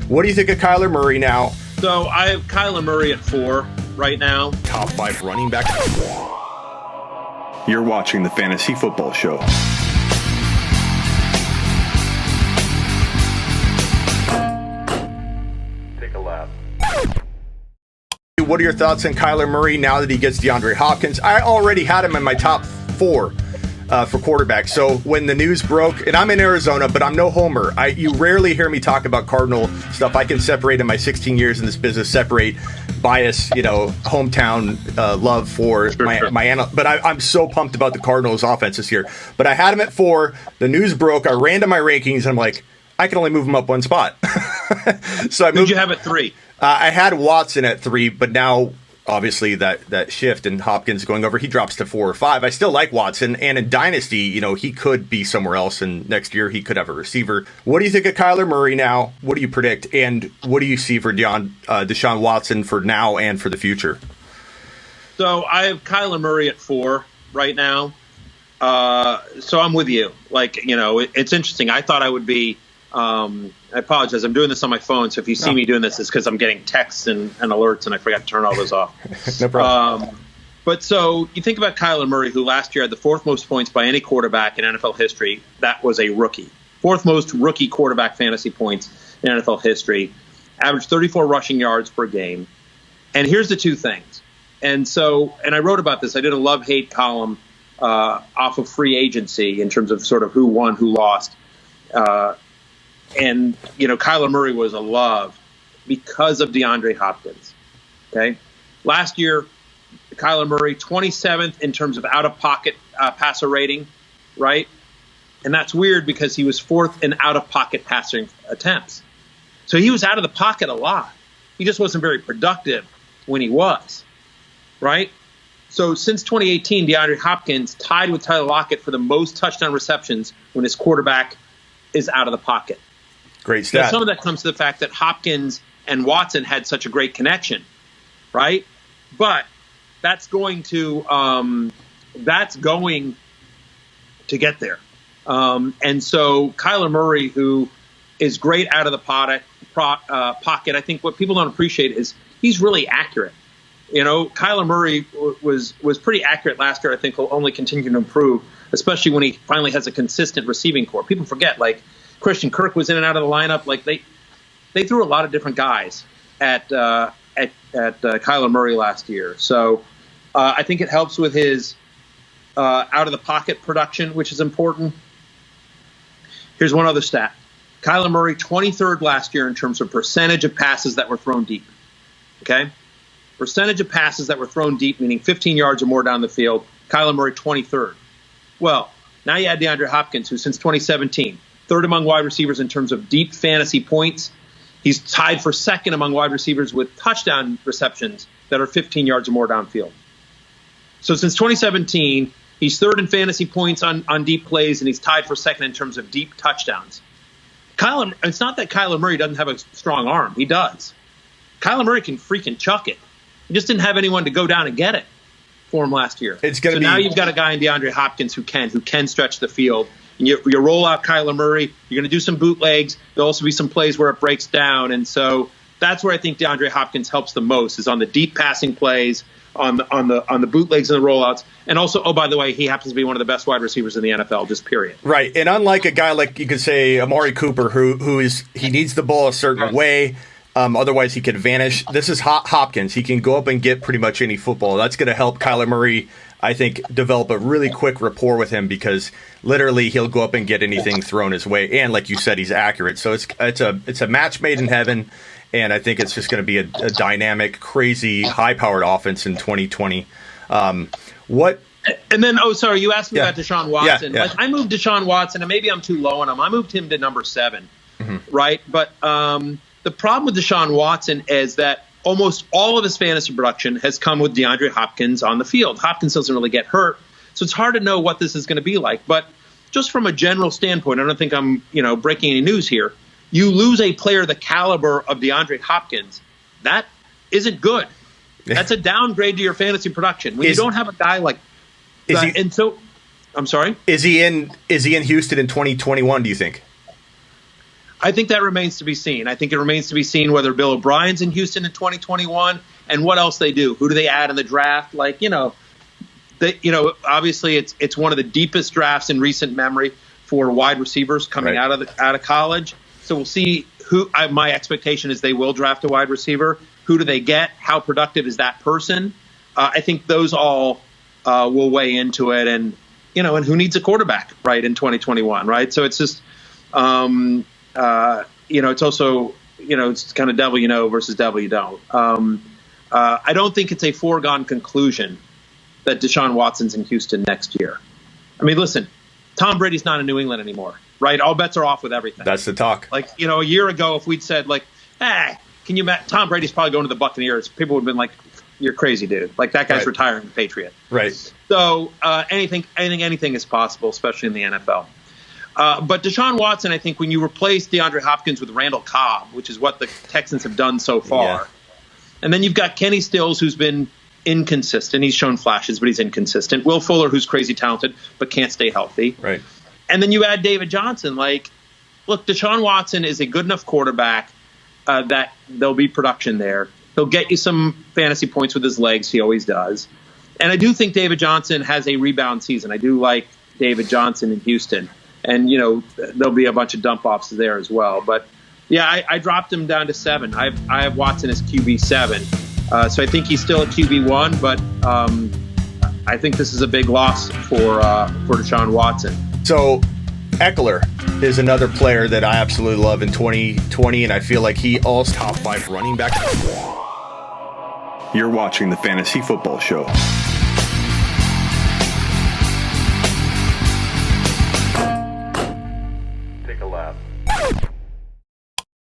What do you think of Kyler Murray now? So I have Kyler Murray at 4 right now. Top 5 running back. You're watching the Fantasy Football Show. Take a lap. What are your thoughts on Kyler Murray now that he gets DeAndre Hopkins? I already had him in my top 4 for quarterback. So when the news broke, and I'm in Arizona, but I'm no homer. You rarely hear me talk about Cardinal stuff. I can separate in my 16 years in this business, separate bias, hometown love for my but I'm so pumped about the Cardinals offense this year. But I had him at 4. The news broke. I ran to my rankings, and I'm like, I can only move him up one spot. So I moved. Who'd you have at 3? I had Watson at 3, but now obviously that shift and Hopkins going over, he drops to 4 or 5. I still like Watson, and in Dynasty, he could be somewhere else, and next year he could have a receiver. What do you think of Kyler Murray now? What do you predict, and what do you see for Deshaun Watson for now and for the future? So I have Kyler Murray at 4 right now. So I'm with you. It's interesting. I thought I would be. I apologize. I'm doing this on my phone, so if you see me doing this, it's because I'm getting texts and alerts, and I forgot to turn all those off. No problem. But so you think about Kyler Murray, who last year had the 4th most points by any quarterback in NFL history. That was a rookie. 4th most rookie quarterback fantasy points in NFL history. Averaged 34 rushing yards per game. And here's the two things. And I wrote about this. I did a love-hate column off of free agency in terms of sort of who won, who lost. And Kyler Murray was a love because of DeAndre Hopkins. Okay. Last year, Kyler Murray, 27th in terms of out-of-pocket passer rating, right? And that's weird because he was 4th in out-of-pocket passing attempts. So he was out of the pocket a lot. He just wasn't very productive when he was, right? So since 2018, DeAndre Hopkins tied with Tyler Lockett for the most touchdown receptions when his quarterback is out of the pocket. Great stat. Now, some of that comes to the fact that Hopkins and Watson had such a great connection, right? But that's going to get there. And so Kyler Murray, who is great out of the pocket, I think what people don't appreciate is he's really accurate. Kyler Murray was pretty accurate last year. I think he'll only continue to improve, especially when he finally has a consistent receiving core. People forget, Christian Kirk was in and out of the lineup. They threw a lot of different guys at Kyler Murray last year. So I think it helps with his out of the pocket production, which is important. Here's one other stat. Kyler Murray, 23rd last year in terms of percentage of passes that were thrown deep. Okay? Percentage of passes that were thrown deep, meaning 15 yards or more down the field. Kyler Murray, 23rd. Well, now you add DeAndre Hopkins, who since 2017, 3rd among wide receivers in terms of deep fantasy points. He's tied for 2nd among wide receivers with touchdown receptions that are 15 yards or more downfield. So since 2017, he's 3rd in fantasy points on deep plays, and he's tied for 2nd in terms of deep touchdowns. It's not that Kyler Murray doesn't have a strong arm. He does. Kyler Murray can freaking chuck it. He just didn't have anyone to go down and get it for him last year. Now you've got a guy in DeAndre Hopkins who can stretch the field. And you roll out Kyler Murray. You're going to do some bootlegs. There'll also be some plays where it breaks down. And so that's where I think DeAndre Hopkins helps the most, is on the deep passing plays, on the bootlegs and the rollouts. And also, oh, by the way, he happens to be one of the best wide receivers in the NFL, just period. Right. And unlike a guy like you could say Amari Cooper, he needs the ball a certain way. Otherwise, he could vanish. This is Hopkins. He can go up and get pretty much any football. That's going to help Kyler Murray, I think, develop a really quick rapport with him, because literally he'll go up and get anything thrown his way. And like you said, he's accurate. So it's a match made in heaven, and I think it's just going to be a dynamic, crazy, high-powered offense in 2020. And then, you asked me about Deshaun Watson. Yeah. I moved Deshaun Watson, and maybe I'm too low on him. I moved him to number 7, right? But the problem with Deshaun Watson is that almost all of his fantasy production has come with DeAndre Hopkins on the field. Hopkins doesn't really get hurt, so it's hard to know what this is going to be like. But just from a general standpoint, I don't think I'm breaking any news here. You lose a player the caliber of DeAndre Hopkins, that isn't good. That's a downgrade to your fantasy production. When you don't have a guy like that, I'm sorry? Is he in Houston in 2021, do you think? I think that remains to be seen. I think it remains to be seen whether Bill O'Brien's in Houston in 2021 and what else they do. Who do they add in the draft? Obviously it's one of the deepest drafts in recent memory for wide receivers coming out of college. So we'll see my expectation is they will draft a wide receiver. Who do they get? How productive is that person? I think those all will weigh into it. And who needs a quarterback, right, in 2021, right? So it's just, it's also, it's kind of devil you know versus devil you don't. I don't think it's a foregone conclusion that Deshaun Watson's in Houston next year. I mean, listen, Tom Brady's not in New England anymore, right? All bets are off with everything. That's the talk. A year ago, if we'd said, Tom Brady's probably going to the Buccaneers, people would have been like, you're crazy, dude. Like, that guy's retiring the Patriot. Right. So anything is possible, especially in the NFL. But Deshaun Watson, I think when you replace DeAndre Hopkins with Randall Cobb, which is what the Texans have done so far, and then you've got Kenny Stills, who's been inconsistent. He's shown flashes, but he's inconsistent. Will Fuller, who's crazy talented, but can't stay healthy. Right. And then you add David Johnson. Look, Deshaun Watson is a good enough quarterback that there'll be production there. He'll get you some fantasy points with his legs. He always does. And I do think David Johnson has a rebound season. I do like David Johnson in Houston. And, there'll be a bunch of dump-offs there as well. But, yeah, I dropped him down to 7. I have Watson as QB7. So I think he's still at QB1. But I think this is a big loss for Deshaun Watson. So Eckler is another player that I absolutely love in 2020, and I feel like he all's top 5 running back. You're watching the Fantasy Football Show.